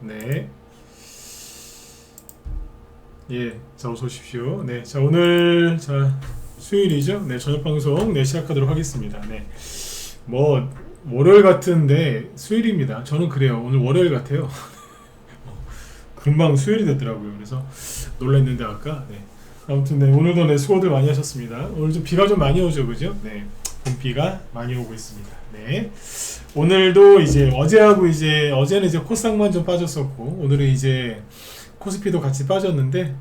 네. 예, 자, 어서 오십시오. 네, 자, 오늘, 자, 수요일이죠? 네, 저녁 방송, 네, 시작하도록 하겠습니다. 네. 뭐, 월요일 같은데, 수요일입니다. 저는 그래요. 오늘 월요일 같아요. 금방 수요일이 됐더라고요. 그래서 놀랐는데, 아까. 네. 아무튼, 네, 오늘도 네, 수고들 많이 하셨습니다. 오늘 좀 비가 좀 많이 오죠, 그죠? 네. 봄비가 많이 오고 있습니다. 네. 오늘도 이제 어제는 이제 코스닥만 좀 빠졌었고, 오늘은 이제 코스피도 같이 빠졌는데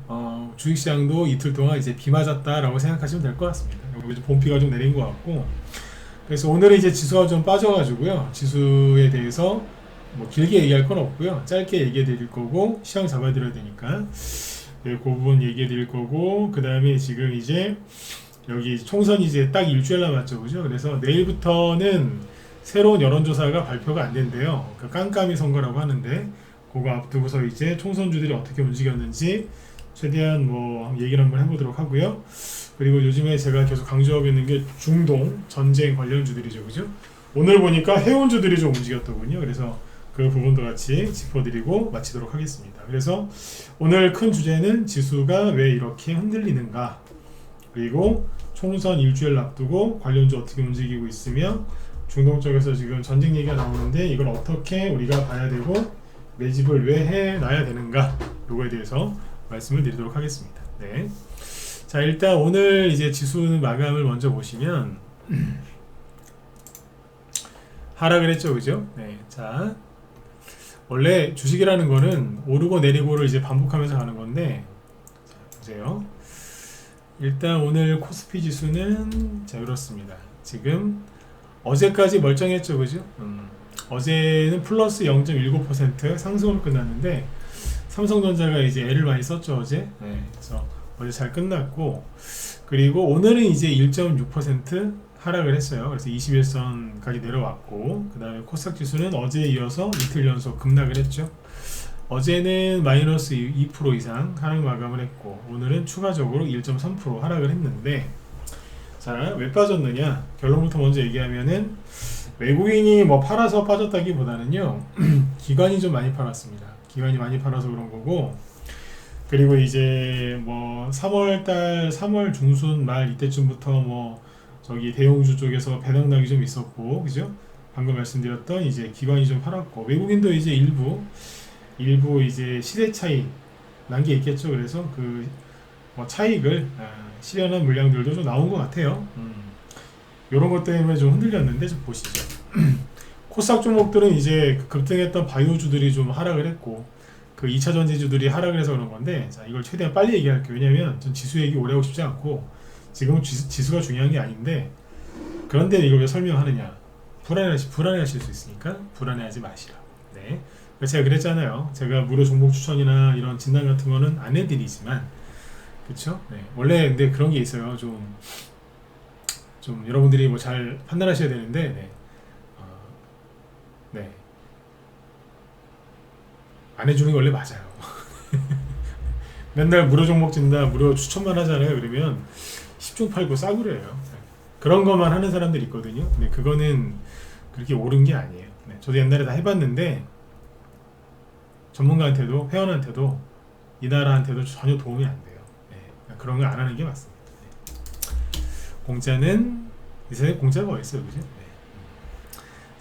주식시장도 이틀 동안 이제 비 맞았다라고 생각하시면 될 것 같습니다. 여기 이제 봄비가 좀 내린 것 같고, 그래서 오늘은 이제 지수가 좀 빠져가지고요. 지수에 대해서 뭐 길게 얘기할 건 없고요. 짧게 얘기해 드릴 거고, 시장 잡아 드려야 되니까 네, 그 부분 얘기해 드릴 거고, 그 다음에 지금 이제 여기 총선이 이제 딱 일주일 남았죠, 그죠? 그래서 내일부터는 새로운 여론조사가 발표가 안 된대요. 그 깜깜이 선거라고 하는데, 그거 앞두고서 이제 총선주들이 어떻게 움직였는지 최대한 뭐 얘기를 한번 해보도록 하고요. 그리고 요즘에 제가 계속 강조하고 있는 게 중동 전쟁 관련주들이죠, 그죠? 오늘 보니까 해운주들이 좀 움직였더군요. 그래서 그 부분도 같이 짚어드리고 마치도록 하겠습니다. 그래서 오늘 큰 주제는 지수가 왜 이렇게 흔들리는가, 그리고 총선 일주일 앞두고 관련주 어떻게 움직이고 있으며, 중동 쪽에서 지금 전쟁 얘기가 나오는데 이걸 어떻게 우리가 봐야 되고 매집을 왜 해놔야 되는가, 요거에 대해서 말씀을 드리도록 하겠습니다. 네. 자, 일단 오늘 이제 지수 마감을 먼저 보시면 하락을 했죠, 그죠? 네. 자, 원래 주식이라는 거는 오르고 내리고를 이제 반복하면서 가는 건데, 자, 보세요. 일단 오늘 코스피 지수는 자, 이렇습니다. 지금 어제까지 멀쩡했죠, 그죠? 어제는 플러스 0.19% 상승으로 끝났는데, 삼성전자가 이제 애를 많이 썼죠, 어제. 네, 그래서 어제 잘 끝났고, 그리고 오늘은 이제 1.6% 하락을 했어요. 그래서 21선까지 내려왔고, 그 다음에 코스닥 지수는 어제에 이어서 이틀 연속 급락을 했죠. 어제는 마이너스 2% 이상 하락 마감을 했고, 오늘은 추가적으로 1.3% 하락을 했는데, 자, 왜 빠졌느냐? 결론부터 먼저 얘기하면은, 외국인이 뭐 팔아서 빠졌다기보다는요, 기관이 좀 많이 팔았습니다. 기관이 많이 팔아서 그런 거고, 그리고 이제 뭐 3월 중순 말 이때쯤부터 뭐 저기 대형주 쪽에서 배당락이 좀 있었고, 그죠? 방금 말씀드렸던 이제 기관이 좀 팔았고, 외국인도 이제 일부 이제 시세 차이 난 게 있겠죠. 그래서 그 뭐 차익을 실현한 물량들도 좀 나온 것 같아요. 이런 것 때문에 좀 흔들렸는데, 좀 보시죠. 코스닥 종목들은 이제 급등했던 바이오주들이 좀 하락을 했고, 그 2차 전지주들이 하락을 해서 그런 건데, 자, 이걸 최대한 빨리 얘기할게요. 왜냐면 전 지수 얘기 오래 하고 싶지 않고, 지금은 지수가 중요한 게 아닌데, 그런데 이걸 왜 설명하느냐? 불안해하실 수 있으니까 불안해하지 마시라. 네. 제가 그랬잖아요. 제가 무료 종목 추천이나 이런 진단 같은 거는 안 해드리지만, 그쵸? 네. 원래 근데 그런 게 있어요. 좀 여러분들이 뭐 잘 판단하셔야 되는데, 네. 네. 안 해주는 게 원래 맞아요. 맨날 무료 종목 진단, 무료 추천만 하잖아요. 그러면 10중 8구 싸구려예요. 네. 그런 것만 하는 사람들이 있거든요. 근데 그거는 그렇게 옳은 게 아니에요. 네. 저도 옛날에 다 해봤는데, 전문가한테도, 회원한테도, 이 나라한테도 전혀 도움이 안 돼요. 네. 그런 거 안 하는 게 맞습니다. 네. 공짜는, 이 세상에 공짜가 어딨어요, 그죠? 네.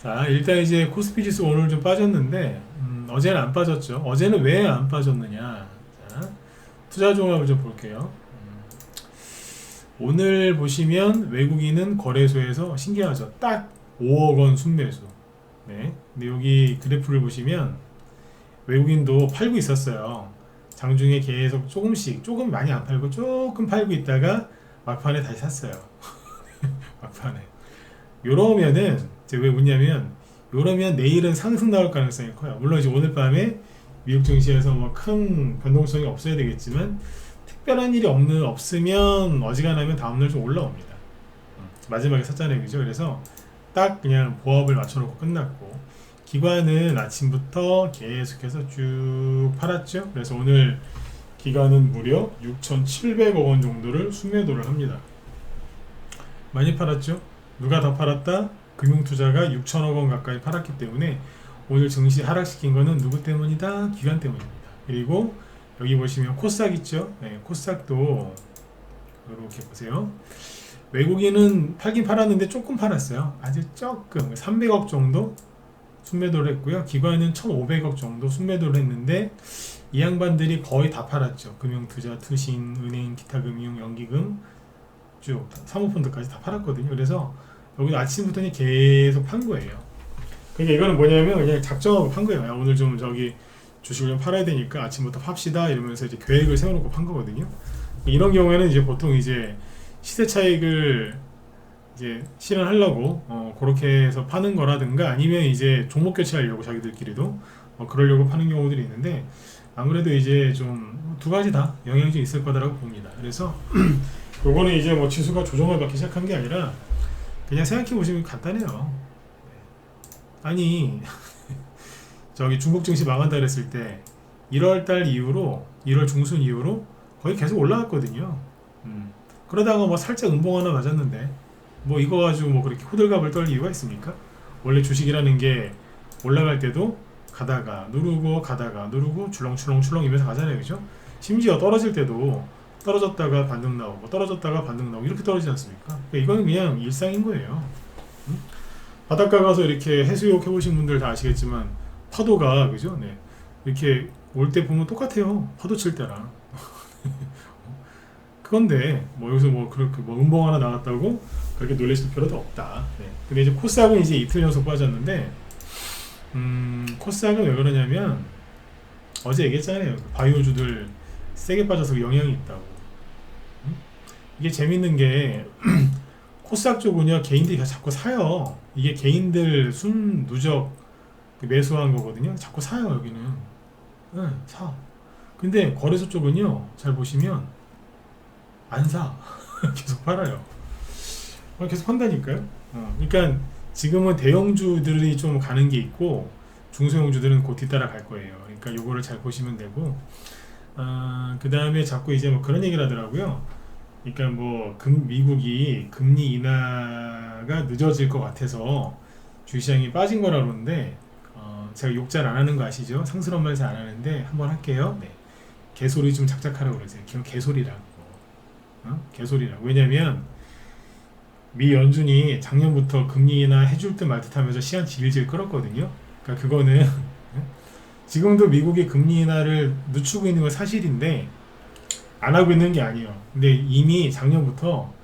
자, 일단 이제 코스피 지수 오늘 좀 빠졌는데, 어제는 안 빠졌죠. 어제는 왜 안 빠졌느냐? 자, 투자 종합을 좀 볼게요. 오늘 보시면 외국인은 거래소에서 신기하죠. 딱 5억 원 순매수. 네. 근데 여기 그래프를 보시면 외국인도 팔고 있었어요. 장중에 계속 조금 많이 안 팔고 조금 팔고 있다가 막판에 다시 샀어요. 막판에. 요러면은 제가 왜 묻냐면, 요러면 내일은 상승 나올 가능성이 커요. 물론 이제 오늘 밤에 미국 증시에서 뭐 큰 변동성이 없어야 되겠지만, 특별한 일이 없으면 어지간하면 다음날 좀 올라옵니다. 마지막에 샀잖아요, 그죠? 그래서 딱 그냥 보합을 맞춰놓고 끝났고, 기관은 아침부터 계속해서 쭉 팔았죠. 그래서 오늘 기관은 무려 6,700억 원 정도를 순매도를 합니다. 많이 팔았죠. 누가 더 팔았다? 금융투자가 6천억 원 가까이 팔았기 때문에 오늘 증시 하락시킨 거는 누구 때문이다? 기관 때문입니다. 그리고 여기 보시면 코스닥 있죠? 네, 코스닥도 이렇게 보세요. 외국인은 팔긴 팔았는데 조금 팔았어요. 아주 조금 300억 정도 순매도를 했고요. 기관은 1,500억 정도 순매도를 했는데 이 양반들이 거의 다 팔았죠. 금융, 투자, 투신, 은행, 기타 금융, 연기금 쭉 사모펀드까지 다 팔았거든요. 그래서 여기 아침부터 계속 판 거예요. 그러니까 이거는 뭐냐면 그냥 작정하고 판 거예요. 야, 오늘 좀 저기 주식을 좀 팔아야 되니까 아침부터 팝시다 이러면서 이제 계획을 세워놓고 판 거거든요. 이런 경우에는 이제 보통 이제 시세 차익을 이제 실현하려고 그렇게 해서 파는 거라든가 아니면 이제 종목 교체하려고 자기들끼리도 그러려고 파는 경우들이 있는데 아무래도 이제 좀 두 가지 다 영향이 좀 있을 거다라고 봅니다. 그래서 요거는 이제 뭐 지수가 조정을 받기 시작한 게 아니라 그냥 생각해 보시면 간단해요. 아니 저기 중국 증시 망한다 그랬을 때 1월달 이후로 1월 중순 이후로 거의 계속 올라갔거든요. 그러다가 뭐 살짝 음봉 하나 맞았는데 뭐 이거 가지고 뭐 그렇게 호들갑을 떨 이유가 있습니까? 원래 주식이라는 게 올라갈 때도 가다가 누르고 가다가 누르고 출렁출렁출렁 이면서 가잖아요. 그죠? 심지어 떨어질 때도 떨어졌다가 반등 나오고 떨어졌다가 반등 나오고 이렇게 떨어지지 않습니까? 그러니까 이거는 그냥 일상인 거예요. 바닷가 가서 이렇게 해수욕 해보신 분들 다 아시겠지만 파도가 그죠? 네. 이렇게 올 때 보면 똑같아요. 파도 칠 때랑. 그건데 뭐 여기서 뭐 그렇게 뭐 음봉 하나 나왔다고 그렇게 놀라실 필요도 없다. 네. 근데 이제 코스닥은 이제 이틀 연속 빠졌는데 코스닥은 왜 그러냐면 어제 얘기했잖아요. 바이오주들 세게 빠져서 영향이 있다고. 이게 재밌는 게 코스닥 쪽은요 개인들이 자꾸 사요. 이게 개인들 순 누적 매수한 거거든요. 자꾸 사요 여기는. 네, 사. 근데 거래소 쪽은요 잘 보시면 안 사. 계속 팔아요. 계속 판다니까요. 그러니까 지금은 대형주들이 좀 가는 게 있고 중소형주들은 곧 뒤따라 갈 거예요. 그러니까 요거를 잘 보시면 되고 그 다음에 자꾸 이제 뭐 그런 얘기를 하더라고요. 그러니까 뭐 미국이 금리 인하가 늦어질 것 같아서 주시장이 빠진 거라 그러는데 제가 욕 잘 안 하는 거 아시죠? 상스러운 말 잘 안 하는데 한번 할게요. 네. 개소리 좀 작작하라고 그러세요. 개소리라고. 개소리라고. 왜냐면 미 연준이 작년부터 금리 인하 해줄 듯 말 듯 하면서 시간 질질 끌었거든요. 그러니까 그거는 지금도 미국이 금리 인하를 늦추고 있는 건 사실인데 안 하고 있는 게 아니에요. 근데 이미 작년부터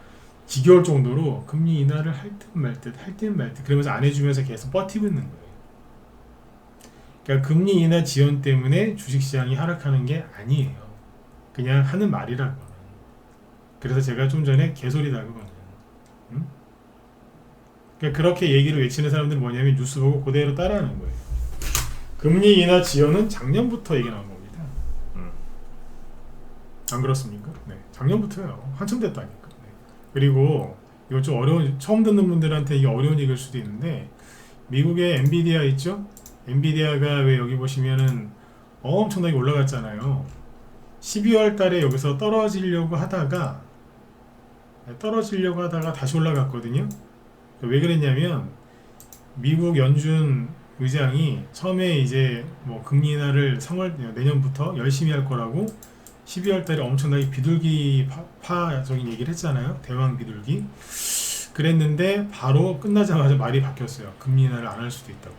지겨울 정도로 금리 인하를 할 듯 말 듯 할 듯 말 듯 그러면서 안 해주면서 계속 버티고 있는 거예요. 그러니까 금리 인하 지연 때문에 주식시장이 하락하는 게 아니에요. 그냥 하는 말이라고. 그래서 제가 좀 전에 개소리다 그거는. 그러니까 그렇게 얘기를 외치는 사람들은 뭐냐면 뉴스 보고 그대로 따라하는 거예요. 금리 인하 지연은 작년부터 얘기 나온 겁니다. 안 그렇습니까? 네, 작년부터요. 한참 됐다니까. 네. 그리고 이거 좀 어려운 처음 듣는 분들한테 이게 어려운 얘기일 수도 있는데 미국의 엔비디아 있죠? 엔비디아가 왜 여기 보시면은 엄청나게 올라갔잖아요. 12월 달에 여기서 떨어지려고 하다가 다시 올라갔거든요. 왜 그랬냐면 미국 연준 의장이 처음에 이제 뭐 금리 인하를 3월 내년부터 열심히 할 거라고 12월 달에 엄청나게 비둘기파적인 얘기를 했잖아요. 대왕 비둘기. 그랬는데 바로 끝나자마자 말이 바뀌었어요. 금리 인하를 안 할 수도 있다고.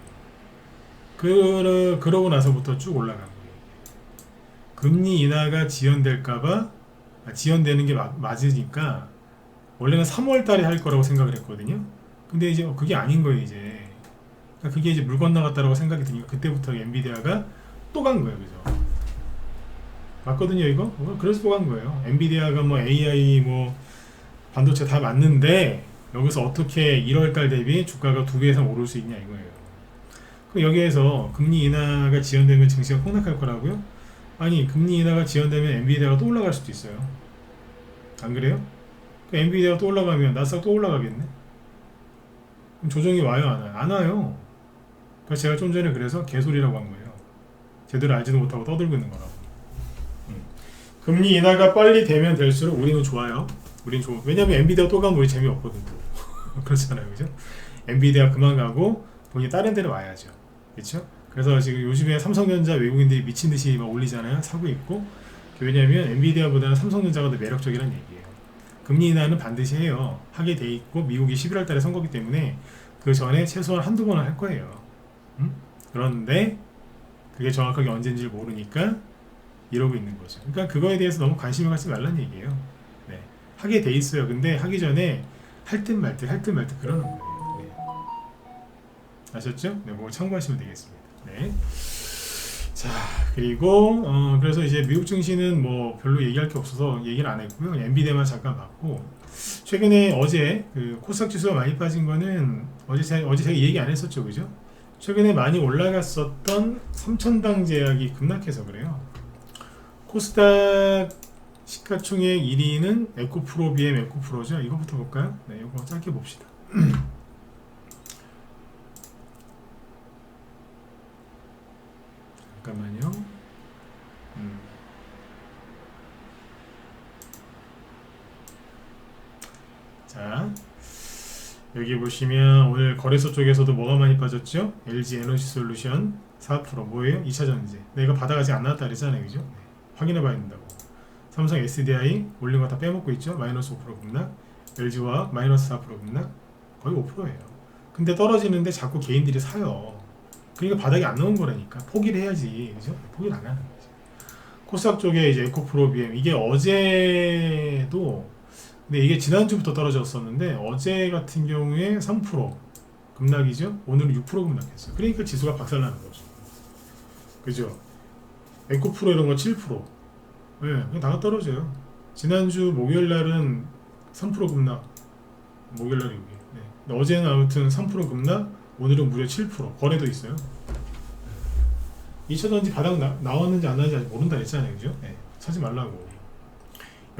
그러고 나서부터 쭉 올라간 거예요. 금리 인하가 지연될까봐 지연되는 게 맞으니까 원래는 3월 달에 할 거라고 생각을 했거든요. 근데 이제 그게 아닌 거예요, 이제. 그러니까 그게 이제 물 건너갔다라고 생각이 드니까 그때부터 엔비디아가 또 간 거예요, 그죠? 맞거든요, 이거? 그래서 또 간 거예요. 엔비디아가 뭐 AI 뭐 반도체 다 맞는데 여기서 어떻게 1월달 대비 주가가 2배 이상 오를 수 있냐 이거예요. 그럼 여기에서 금리 인하가 지연되면 증시가 폭락할 거라고요? 아니, 금리 인하가 지연되면 엔비디아가 또 올라갈 수도 있어요. 안 그래요? 엔비디아가 또 올라가면 나스닥 또 올라가겠네? 그럼 조정이 와요, 안 와요? 안 와요. 그래서 제가 좀 전에 그래서 개소리라고 한 거예요. 제대로 알지도 못하고 떠들고 있는 거라고. 금리 인하가 빨리 되면 될수록 우리는 좋아요. 우리는 좋아. 왜냐면 엔비디아 또 가면 우리 재미없거든. 그렇잖아요, 그죠? 엔비디아 그만 가고 돈이 다른 데로 와야죠. 그렇죠? 그래서 지금 요즘에 삼성전자 외국인들이 미친 듯이 막 올리잖아요. 사고 있고. 왜냐하면 엔비디아보다는 삼성전자가 더 매력적이라는 얘기예요. 금리 인하는 반드시 해요. 하게 돼 있고 미국이 11월 달에 선거기 때문에 그 전에 최소한 한두 번은 할 거예요. 그런데 그게 정확하게 언제인지를 모르니까 이러고 있는 거죠. 그러니까 그거에 대해서 너무 관심을 갖지 말라는 얘기예요. 네. 하게 돼 있어요. 근데 하기 전에 할 듯 말 듯 할 듯 말 듯 그러는 거예요. 네. 아셨죠? 네, 뭐 참고하시면 되겠습니다. 네. 자, 그리고 그래서 이제 미국 증시는 뭐 별로 얘기할 게 없어서 얘기를 안 했고요. 엔비디아만 잠깐 봤고, 최근에 어제 그 코스닥 지수가 많이 빠진 거는 어제 제가 얘기 안 했었죠, 그죠? 최근에 많이 올라갔었던 3천당 제약이 급락해서 그래요. 코스닥 시가총액 1위는 에코프로 BM 에코프로죠. 이거부터 볼까요? 네, 이거 짧게 봅시다. 잠깐만요. 자, 여기 보시면 오늘 거래소 쪽에서도 뭐가 많이 빠졌죠? LG 에너지 솔루션 4% 뭐예요? 2차전지. 내가 바닥 아직 안 나왔다 그랬잖아요, 그죠? 네. 확인해 봐야 된다고. 삼성 SDI 올린 거 다 빼먹고 있죠? 마이너스 5% 급락. LG와 마이너스 4% 급락. 거의 5%예요. 근데 떨어지는데 자꾸 개인들이 사요. 그러니까 바닥이 안 나온 거라니까. 포기를 해야지, 그죠? 포기를 안 하는 거죠. 코스닥 쪽에 이제 에코프로 BM 이게 어제도 근데 이게 지난주부터 떨어졌었는데 어제 같은 경우에 3% 급락이죠. 오늘은 6% 급락했어요. 그러니까 지수가 박살나는 거죠. 그죠? 에코프로 이런 거 7%. 네, 그냥 다 떨어져요. 지난주 목요일 날은 3% 급락. 목요일 날이 여기. 네. 근데 어제는 아무튼 3% 급락. 오늘은 무려 7% 거래도 있어요. 2차전지 바닥 나왔는지 안 나왔는지 아직 모른다 했잖아요, 그죠? 네, 사지 말라고.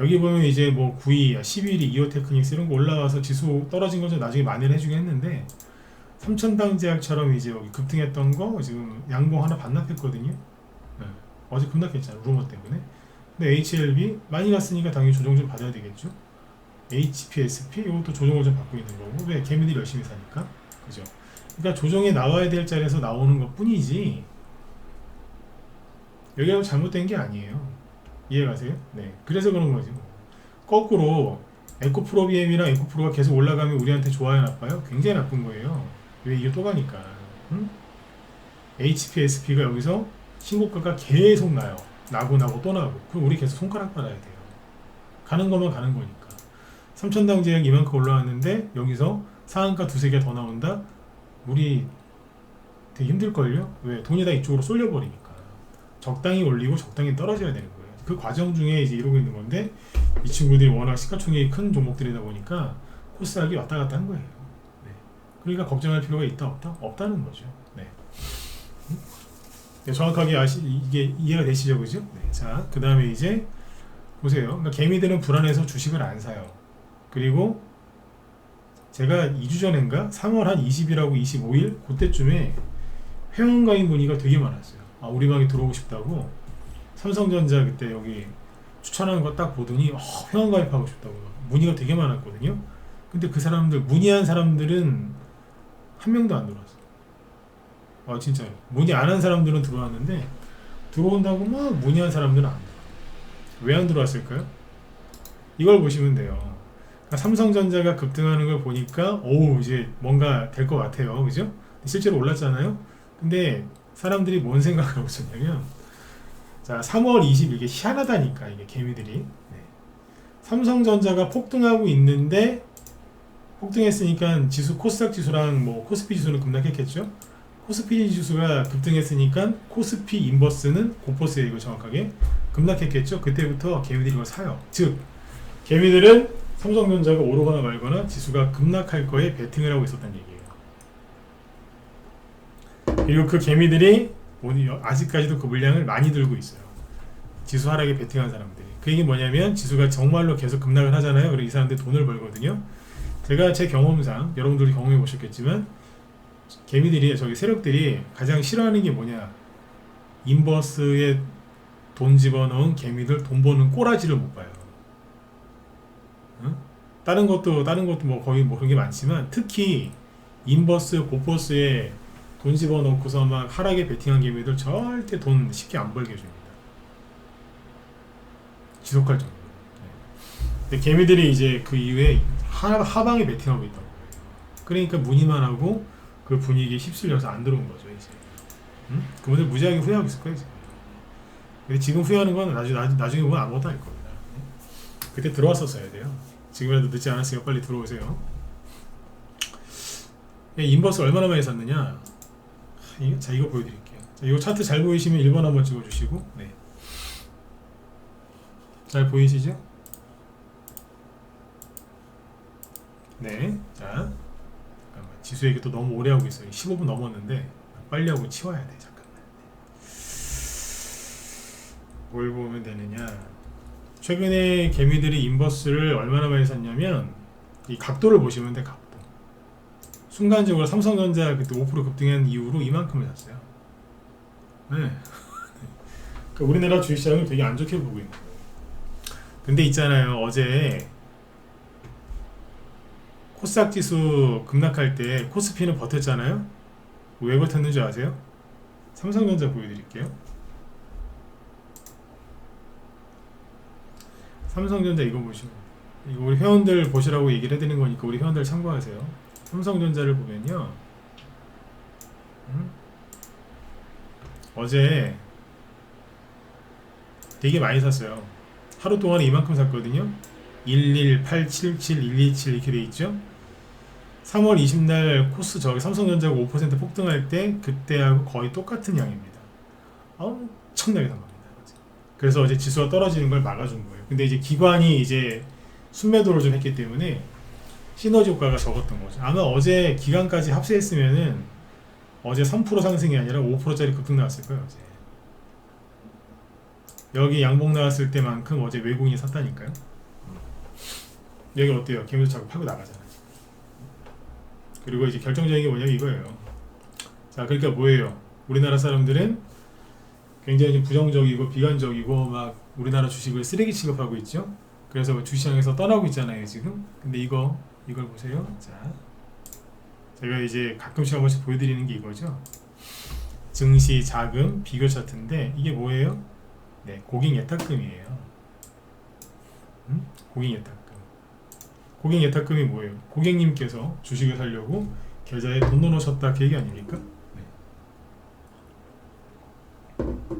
여기 보면 이제 뭐 9위, 11위, 이오테크닉스 이런 거 올라와서 지수 떨어진 거죠. 나중에 만회를 해주긴 했는데 3천당 제약처럼 이제 여기 급등했던 거 지금 양봉 하나 반납했거든요. 네. 어제 급락했잖아요, 루머 때문에. 근데 HLB 많이 갔으니까 당연히 조정 좀 받아야 되겠죠. HPSP 이것도 조정을 좀 받고 있는 거고. 왜? 개미들이 열심히 사니까. 그죠? 그러니까 조정에 나와야 될 자리에서 나오는 것 뿐이지 여기가 잘못된 게 아니에요. 이해가세요? 네. 그래서 그런 거지. 거꾸로 에코프로비엠이랑 에코프로가 계속 올라가면 우리한테 좋아요, 나빠요? 굉장히 나쁜 거예요. 왜 이게 또 가니까. 응? HPSP가 여기서 신고가가 계속 나요. 나고 또 나고. 그럼 우리 계속 손가락 빨아야 돼요. 가는 거면 가는 거니까. 3천당 제약 이만큼 올라왔는데 여기서 상한가 두세 개 더 나온다? 우리 되게 힘들걸요? 왜? 돈이 다 이쪽으로 쏠려버리니까. 적당히 올리고 적당히 떨어져야 되는 거예요. 그 과정 중에 이제 이러고 있는 건데 이 친구들이 워낙 시가총액이 큰 종목들이다 보니까 코스닥이 왔다 갔다 한 거예요. 네. 그러니까 걱정할 필요가 있다 없다? 없다는 거죠. 네. 네, 정확하게 이게 이해가 되시죠, 그죠? 네. 자, 그 다음에 이제 보세요. 그러니까 개미들은 불안해서 주식을 안 사요. 그리고 제가 2주 전인가 3월 한 20일하고 25일 그때쯤에 회원가입 문의가 되게 많았어요. 아, 우리 방에 들어오고 싶다고. 삼성전자 그때 여기 추천하는 거 딱 보더니 회원 가입하고 싶다고 문의가 되게 많았거든요. 근데 그 사람들 문의한 사람들은 한 명도 안 들어왔어요. 아, 진짜요. 문의 안 한 사람들은 들어왔는데 들어온다고 막 문의한 사람들은 안 들어와요. 왜 안 들어왔을까요? 이걸 보시면 돼요. 그러니까 삼성전자가 급등하는 걸 보니까 오, 이제 뭔가 될 것 같아요, 그죠? 실제로 올랐잖아요. 근데 사람들이 뭔 생각을 하고 있었냐면 자, 3월 20일 이게 희한하다니까 이게 개미들이. 네. 삼성전자가 폭등하고 있는데 폭등했으니까 지수 코스닥 지수랑 뭐 코스피 지수는 급락했겠죠. 코스피 지수가 급등했으니까 코스피 인버스는 고퍼스에 이거 정확하게 급락했겠죠. 그때부터 개미들이 이걸 사요. 즉 개미들은 삼성전자가 오르거나 말거나 지수가 급락할 거에 베팅을 하고 있었다는 얘기예요. 그리고 그 개미들이 아직까지도 그 물량을 많이 들고 있어요. 지수 하락에 베팅한 사람들이. 그 얘기 뭐냐면 지수가 정말로 계속 급락을 하잖아요. 그리고 이 사람들 돈을 벌거든요. 제가 제 경험상 여러분들이 경험해 보셨겠지만 개미들이 저기 세력들이 가장 싫어하는 게 뭐냐? 인버스에 돈 집어넣은 개미들 돈 버는 꼬라지를 못 봐요. 응? 다른 것도 뭐 거의 뭐 그런 게 많지만 특히 인버스 고퍼스에 돈 집어넣고서 막 하락에 베팅한 개미들 절대 돈 쉽게 안 벌게 해줍니다. 지속할 정도로. 근데 개미들이 이제 그 이후에 하방에 베팅하고 있다고. 그러니까 무늬만 하고 그 분위기에 휩쓸려서 안 들어온 거죠 이제. 그분들 무지하게 후회하고 있을 거예요. 근데 지금 후회하는 건 나중에 보면 아무것도 아닐 겁니다. 그때 들어왔었어야 돼요. 지금이라도 늦지 않았으니까 빨리 들어오세요. 인버스 얼마나 많이 샀느냐? 자, 이거 보여드릴게요. 자, 이거 차트 잘 보이시면 1번 한번 찍어주시고, 네. 잘 보이시죠? 네. 자, 잠깐만. 지수에게 또 너무 오래 하고 있어요. 15분 넘었는데 빨리 하고 치워야 돼. 잠깐만. 뭘 보면 되느냐? 최근에 개미들이 인버스를 얼마나 많이 샀냐면 이 각도를 보시면 돼. 각도. 순간적으로 삼성전자 그때 5% 급등한 이후로 이만큼을 샀어요. 네. 그러니까 우리나라 주식시장을 되게 안 좋게 보고 있는 거예요. 근데 있잖아요. 어제 코스닥 지수 급락할 때 코스피는 버텼잖아요. 왜 버텼는 줄 아세요? 삼성전자 보여드릴게요. 삼성전자 이거 보시면, 이거 우리 회원들 보시라고 얘기를 해드리는 거니까 우리 회원들 참고하세요. 삼성전자를 보면요, 어제 되게 많이 샀어요. 하루 동안에 이만큼 샀거든요. 11877 127 이렇게 돼 있죠. 3월 20날 코스 저기 삼성전자가 5% 폭등할 때 그때하고 거의 똑같은 양입니다. 엄청나게 산 겁니다. 그래서 어제 지수가 떨어지는 걸 막아준 거예요. 근데 이제 기관이 이제 순매도를 좀 했기 때문에 시너지 효과가 적었던 거죠. 아마 어제 기간까지 합세했으면은 어제 3% 상승이 아니라 5%짜리 급등 나왔을 거예요. 어제 여기 양봉 나왔을 때만큼 어제 외국인이 샀다니까요. 여기 어때요? 개미도 자꾸 팔고 나가잖아요. 그리고 이제 결정적인 게 뭐냐면 이거예요. 자, 그러니까 뭐예요? 우리나라 사람들은 굉장히 부정적이고 비관적이고 막 우리나라 주식을 쓰레기 취급하고 있죠. 그래서 주시장에서 떠나고 있잖아요 지금. 근데 이걸 보세요. 자, 제가 이제 가끔씩 한 번씩 보여드리는 게 이거죠. 증시 자금 비교 차트인데 이게 뭐예요? 네, 고객 예탁금이에요. 고객 예탁금. 고객 예탁금이 뭐예요? 고객님께서 주식을 사려고 계좌에 돈 넣으셨다 그 얘기 아닙니까? 네.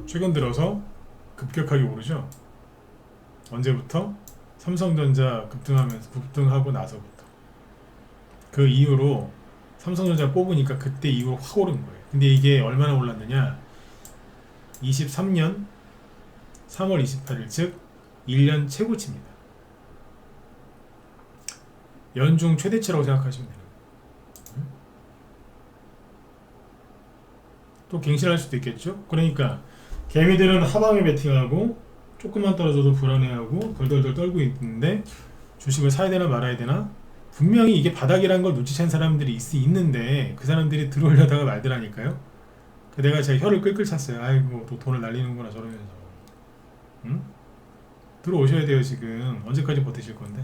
최근 들어서 급격하게 오르죠. 언제부터? 삼성전자 급등하고 나서부터. 그 이후로 삼성전자 뽑으니까 그때 이후로 확 오른 거예요. 근데 이게 얼마나 올랐느냐? 23년 3월 28일 즉 1년 최고치입니다. 연중 최대치라고 생각하시면 돼요. 또 갱신할 수도 있겠죠. 그러니까 개미들은 하방에 베팅하고 조금만 떨어져도 불안해하고 덜덜덜 떨고 있는데 주식을 사야 되나 말아야 되나? 분명히 이게 바닥이라는 걸 눈치챈 사람들이 있는데 그 사람들이 들어오려다가 말더라니까요. 내가 제 혀를 끌끌 찼어요. 아이고 또 돈을 날리는구나 저러면서. 응? 들어오셔야 돼요. 지금 언제까지 버티실 건데?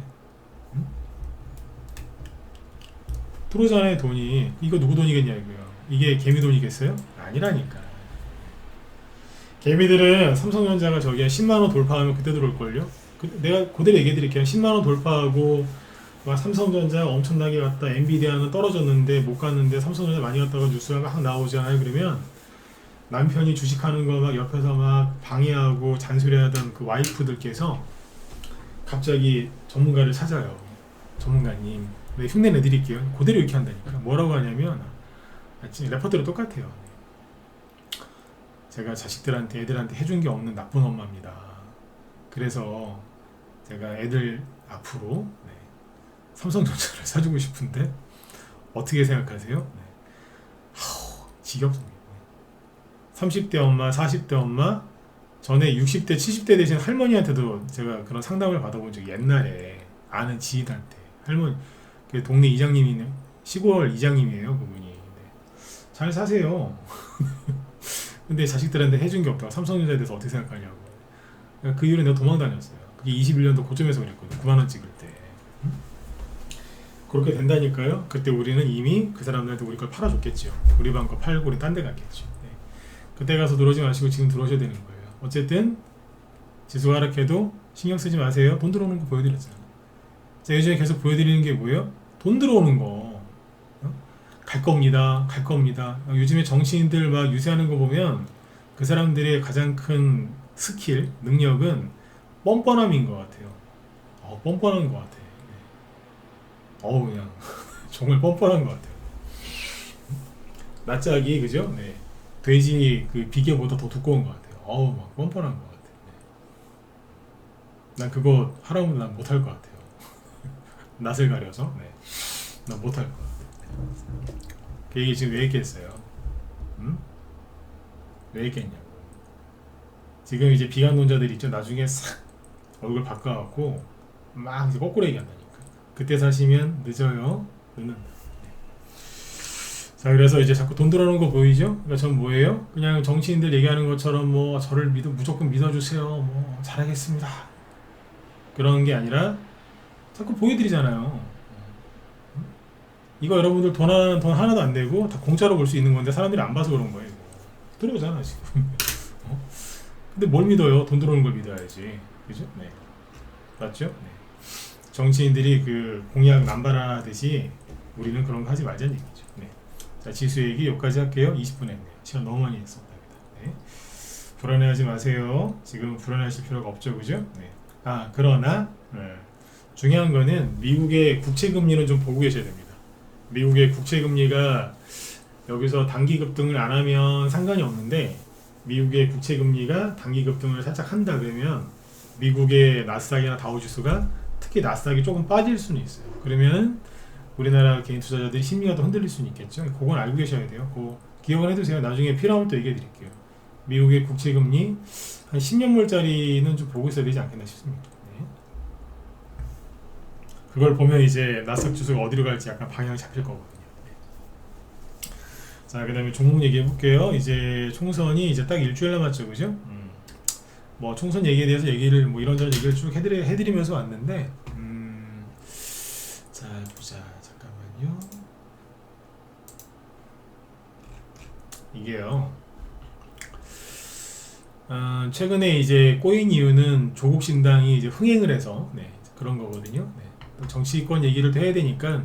응? 들어오잖아요 돈이. 이거 누구 돈이겠냐 이거요. 이게 개미 돈이겠어요? 아니라니까. 개미들은 삼성전자가 저기 10만원 돌파하면 그때 들어올걸요? 내가 그대로 얘기해드릴게요. 10만원 돌파하고 막 삼성전자 엄청나게 갔다 엔비디아는 떨어졌는데 못 갔는데 삼성전자 많이 갔다가 뉴스가 막 나오잖아요. 그러면 남편이 주식하는 거 막 옆에서 막 방해하고 잔소리하던 그 와이프들께서 갑자기 전문가를 찾아요. 전문가님, 네, 흉내 내드릴게요. 그대로 이렇게 한다니까. 뭐라고 하냐면 레퍼토리 똑같아요. 제가 자식들한테 애들한테 해준 게 없는 나쁜 엄마입니다. 그래서 제가 애들 앞으로 삼성전자를 사주고 싶은데 어떻게 생각하세요? 지겹습니다. 30대 엄마, 40대 엄마, 전에 60대, 70대 되신 할머니한테도 제가 그런 상담을 받아본 적이 옛날에 아는 지인한테 할머니, 그 동네 이장님이네, 시골 이장님이에요 그분이. 네. 잘 사세요. 근데 자식들한테 해준 게 없다고 삼성전자에 대해서 어떻게 생각하냐고. 그 이후로 내가 도망 다녔어요. 그게 21년도 고점에서 그랬거든. 9만원 찍을 때. 그렇게 된다니까요. 그때 우리는 이미 그 사람들한테 우리 걸 팔아줬겠죠. 우리 방 거 팔고 우리 딴 데 갔겠죠. 네. 그때 가서 들어오지 마시고 지금 들어오셔야 되는 거예요. 어쨌든 지수가 하락해도 신경 쓰지 마세요. 돈 들어오는 거 보여드렸잖아. 자, 요즘에 계속 보여드리는 게 뭐예요? 돈 들어오는 거. 갈 겁니다. 갈 겁니다. 요즘에 정치인들 막 유세하는 거 보면 그 사람들의 가장 큰 스킬, 능력은 뻔뻔함인 것 같아요. 뻔뻔한 것 같아. 그냥 정말 뻔뻔한 것 같아요. 낯짝이 그죠? 네. 돼지 그 비계보다 더 두꺼운 것 같아요. 막 뻔뻔한 것 같아요. 난 그거 하라면 난 못할 것 같아요. 낯을 가려서. 네. 난 못할 것 같아요. 그 얘기 지금 왜 했겠어요? 왜 했겠냐고. 지금 이제 비관론자들 있죠. 나중에 싹 얼굴 바꿔갖고 막 이제 거꾸로 얘기한다니까. 그때 사시면 늦어요. 늦는다. 자, 그래서 이제 자꾸 돈 들어오는 거 보이죠? 그러니까 전 뭐예요? 그냥 정치인들 얘기하는 것처럼 뭐 저를 무조건 믿어주세요. 뭐 잘하겠습니다. 그런 게 아니라 자꾸 보여드리잖아요. 이거 여러분들 돈 하나도 안 내고 다 공짜로 볼 수 있는 건데 사람들이 안 봐서 그런 거예요. 이거. 들어오잖아 지금. 근데 뭘 믿어요? 돈 들어오는 걸 믿어야지. 그죠? 네. 맞죠? 네. 정치인들이 그 공약 남발하듯이 우리는 그런 거 하지 말자는 얘기죠. 네. 자, 지수 얘기 여기까지 할게요. 20분 했네요. 시간 너무 많이 했습니다. 네. 불안해하지 마세요. 지금 불안해하실 필요가 없죠, 그죠? 네. 그러나 중요한 거는 미국의 국채 금리는 좀 보고 계셔야 됩니다. 미국의 국채 금리가 여기서 단기 급등을 안 하면 상관이 없는데 미국의 국채 금리가 단기 급등을 살짝 한다 그러면 미국의 나스닥이나 다우지수가 특히 나스닥이 조금 빠질 수는 있어요. 그러면 우리나라 개인 투자자들이 심리가 더 흔들릴 수는 있겠죠. 그건 알고 계셔야 돼요. 그거 기억을 해두세요. 나중에 필요하면 또 얘기해 드릴게요. 미국의 국채 금리 한 10년물짜리는 좀 보고 있어야 되지 않겠나 싶습니다. 네. 그걸 보면 이제 나스닥 지수가 어디로 갈지 약간 방향이 잡힐 거거든요. 네. 자, 그 다음에 종목 얘기해 볼게요. 이제 총선이 이제 딱 일주일 남았죠, 그죠? 뭐 총선 얘기에 대해서 얘기를 뭐 이런저런 얘기를 쭉 해드리면서 왔는데, 자 보자. 잠깐만요. 이게요. 최근에 이제 꼬인 이유는 조국 신당이 이제 흥행을 해서 그런 거거든요. 또 정치권 얘기를 또 해야 되니까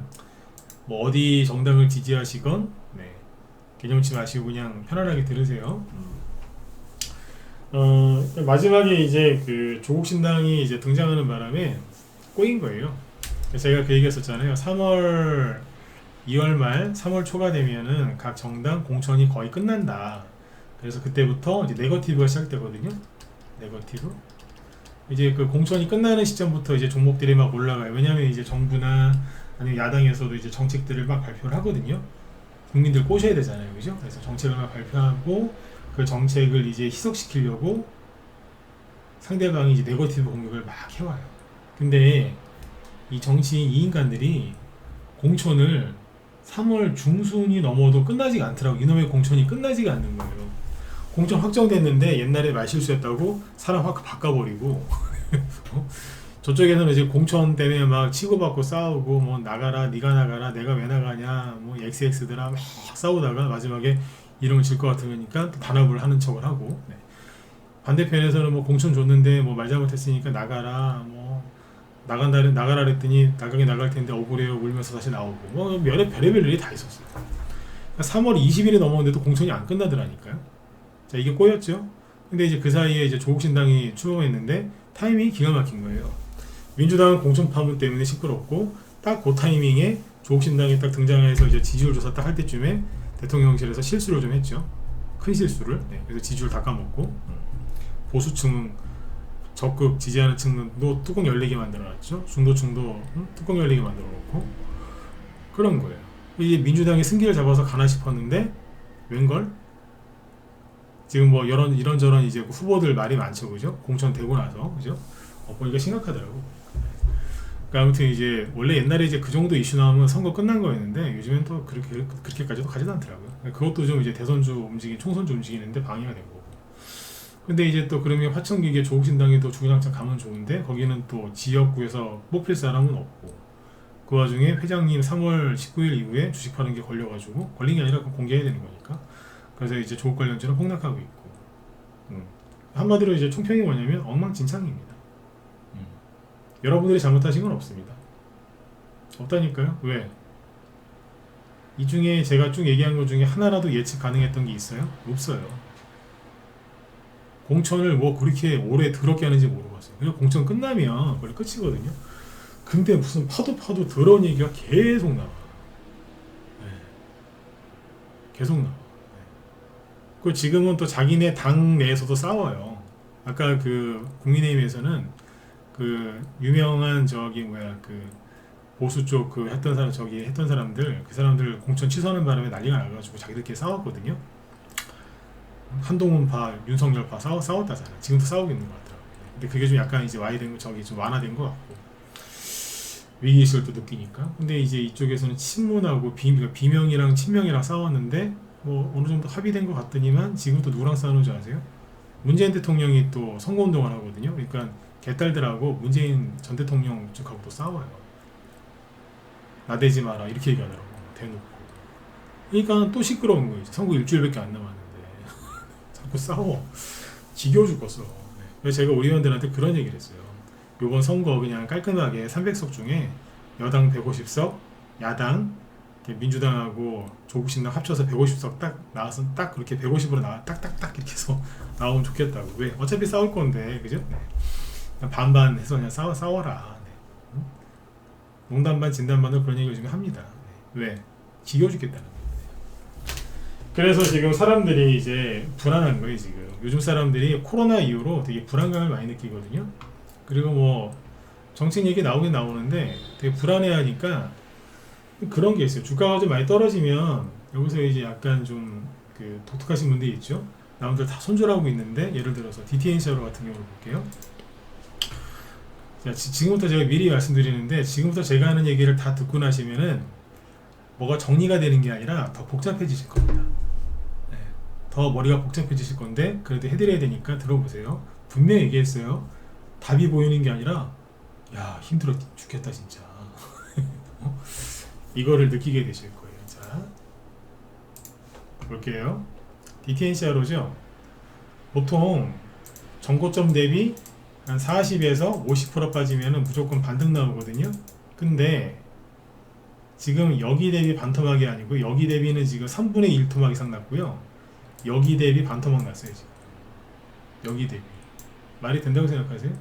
뭐 어디 정당을 지지하시건 개념치 마시고 그냥 편안하게 들으세요. 마지막에 이제 그 조국 신당이 이제 등장하는 바람에 꼬인 거예요. 제가 그 얘기했었잖아요. 3월 2월 말 3월 초가 되면은 각 정당 공천이 거의 끝난다. 그래서 그때부터 이제 네거티브가 시작되거든요. 네거티브. 이제 그 공천이 끝나는 시점부터 이제 종목들이 막 올라가요. 왜냐면 이제 정부나 아니면 야당에서도 이제 정책들을 막 발표를 하거든요. 국민들 꼬셔야 되잖아요. 그죠? 그래서 정책을 막 발표하고 그 정책을 이제 희석시키려고 상대방이 이제 네거티브 공격을 막 해와요. 근데 이 정치인 이 인간들이 공천을 3월 중순이 넘어도 끝나지가 않더라고. 이놈의 공천이 끝나지가 않는 거예요. 공천 확정됐는데 옛날에 말실수했다고 사람 확 바꿔버리고 저쪽에서는 이제 공천 때문에 막 치고받고 싸우고 뭐 나가라 네가 나가라 내가 왜 나가냐 뭐 XX들아 막 싸우다가 마지막에 이름을 질 것 같으니까 또 단합을 하는 척을 하고 반대편에서는 뭐 공천 줬는데 뭐 말 잘못했으니까 나가라 뭐 나가라 그랬더니 나가긴 나갈 텐데 억울해요 울면서 다시 나오고 뭐 별의별 일이 다 있었어요. 그러니까 3월 20일이 넘었는데도 공천이 안 끝나더라니까요. 자, 이게 꼬였죠. 근데 이제 그 사이에 이제 조국 신당이 출범했는데 타이밍이 기가 막힌 거예요. 민주당은 공천 파문 때문에 시끄럽고 딱 그 타이밍에 조국 신당이 딱 등장해서 이제 지지율 조사 딱 할 때쯤에 대통령실에서 실수를 좀 했죠. 큰 실수를. 그래서 지지율 다 까먹고 보수층 적극 지지하는 층도 뚜껑 열리게 만들어놨죠. 중도층도 뚜껑 열리게 만들어놓고 그런 거예요. 이제 민주당이 승기를 잡아서 가나 싶었는데 웬걸? 지금 뭐 이런저런 이제 후보들 말이 많죠, 그죠? 공천 되고 나서, 그죠? 보니까 심각하더라고. 그러니까 아무튼 이제 원래 옛날에 이제 그 정도 이슈 나오면 선거 끝난 거였는데 요즘엔 또 그렇게까지도 가지도 않더라고요. 그것도 좀 이제 대선주 총선주 움직이는데 방해가 된 거고. 근데 이제 또 그러면 화천기계 조국신당이 또 주구장창 가면 좋은데 거기는 또 지역구에서 뽑힐 사람은 없고 그 와중에 회장님 3월 19일 이후에 주식 파는 게 걸려가지고 걸린 게 아니라 공개해야 되는 거니까. 그래서 이제 조국 관련주는 폭락하고 있고. 한마디로 이제 총평이 뭐냐면 엉망진창입니다. 여러분들이 잘못하신 건 없습니다. 없다니까요. 왜? 이 중에 제가 쭉 얘기한 것 중에 하나라도 예측 가능했던 게 있어요? 없어요. 공천을 뭐 그렇게 오래 더럽게 하는지 모르겠어요. 그냥 공천 끝나면 원래 끝이거든요. 근데 무슨 파도 더러운 얘기가 계속 나와. 네. 계속 나와. 네. 그 지금은 또 자기네 당 내에서도 싸워요. 아까 그 국민의힘에서는 그 유명한 저기 뭐야 그 보수 쪽 그 했던 사람 저기 했던 사람들 그 사람들 공천 취소하는 바람에 난리가 나가지고 자기들끼리 싸웠거든요. 한동훈파, 윤석열파 싸웠다잖아. 지금도 싸우고 있는 것 같더라고요. 근데 그게 좀 약간 이제 와이된 거 저기 좀 완화된 것 같고 위기의식을 또 느끼니까. 근데 이제 이쪽에서는 친문하고 비명이랑 친명이랑 싸웠는데 뭐 어느 정도 합의된 것 같더니만 지금 또 누구랑 싸우는 줄 아세요? 문재인 대통령이 또 선거운동을 하거든요. 그러니까 개딸들하고 문재인 전 대통령 쪽하고 또 싸워요. 나대지 마라 이렇게 얘기하더라고 대놓고. 그러니까 또 시끄러운 거예요. 선거 일주일밖에 안 남았는데 자꾸 싸워. 지겨워 죽겠어. 네. 그래서 제가 우리 의원들한테 그런 얘기를 했어요. 요번 선거 그냥 깔끔하게 300석 중에 여당 150석, 야당 민주당하고 조국신당 합쳐서 150석 딱 나와서 딱 그렇게 150으로 나와 딱딱딱 이렇게 해서 나오면 좋겠다고. 왜? 어차피 싸울 건데 그죠? 네. 그냥 반반 해서 그냥 싸워라. 네. 농담 반 진담 반으로 그런 얘기 요즘에 합니다. 네. 왜? 지겨워 죽겠다는 거예요. 그래서 지금 사람들이 이제 불안한 거예요. 지금 요즘 사람들이 코로나 이후로 되게 불안감을 많이 느끼거든요. 그리고 뭐 정책 얘기 나오긴 나오는데 되게 불안해하니까 그런 게 있어요. 주가가 좀 많이 떨어지면 여기서 이제 약간 좀 그 독특하신 분들이 있죠. 남들 다 손절하고 있는데 예를 들어서 DTNC로 같은 경우를 볼게요. 자, 지금부터 제가 미리 말씀드리는데 지금부터 제가 하는 얘기를 다 듣고 나시면은 뭐가 정리가 되는 게 아니라 더 복잡해지실 겁니다. 네, 더 머리가 복잡해지실 건데 그래도 해드려야 되니까 들어보세요. 분명히 얘기했어요. 답이 보이는 게 아니라 야 힘들어 죽겠다 진짜. 이거를 느끼게 되실 거예요. 자 볼게요. DTNCRO죠. 보통 전고점 대비 한 40에서 50% 빠지면 무조건 반등 나오거든요. 근데 지금 여기 대비 반토막이 아니고 여기 대비는 지금 3분의 1 토막 이상 났고요. 여기 대비 반토막 났어요. 지금 여기 대비 말이 된다고 생각하세요?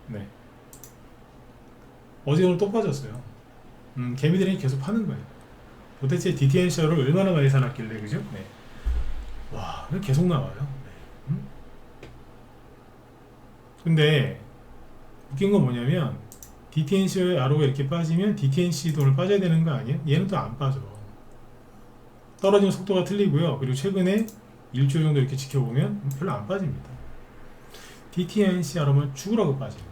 네. 어제 오늘 또 빠졌어요. 개미들이 계속 파는 거예요. 도대체 DTNCR을 얼마나 많이 사놨길래 그죠? 네. 와 계속 나와요. 네. 근데 웃긴 건 뭐냐면 DTNCRO가 이렇게 빠지면 DTNC 돈을 빠져야 되는 거 아니에요? 얘는 또 안 빠져. 떨어지는 속도가 틀리고요. 그리고 최근에 일주일 정도 이렇게 지켜보면 별로 안 빠집니다. DTNCRO만 죽으라고 빠져요.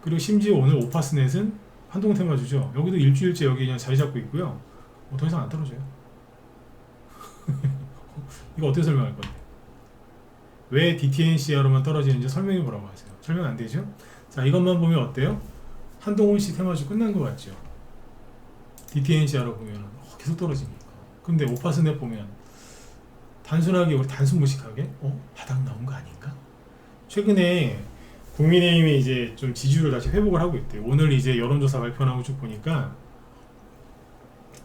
그리고 심지어 오늘 오파스넷은 한동훈 테마주죠. 여기도 일주일째 여기 그냥 자리 잡고 있고요. 더 이상 안 떨어져요. 이거 어떻게 설명할 건데? 왜 DTNCR로만 떨어지는지 설명해 보라고 하세요. 설명 안 되죠? 자, 이것만 보면 어때요? 한동훈 씨 테마주 끝난 거 같죠? DTNCR로 보면 계속 떨어지니까. 근데 오파스넷 보면 단순하게 우리 단순 무식하게 바닥 나온 거 아닌가? 최근에 국민의힘이 이제 좀 지지율을 다시 회복을 하고 있대요. 오늘 이제 여론조사 발표 나오고 쭉 보니까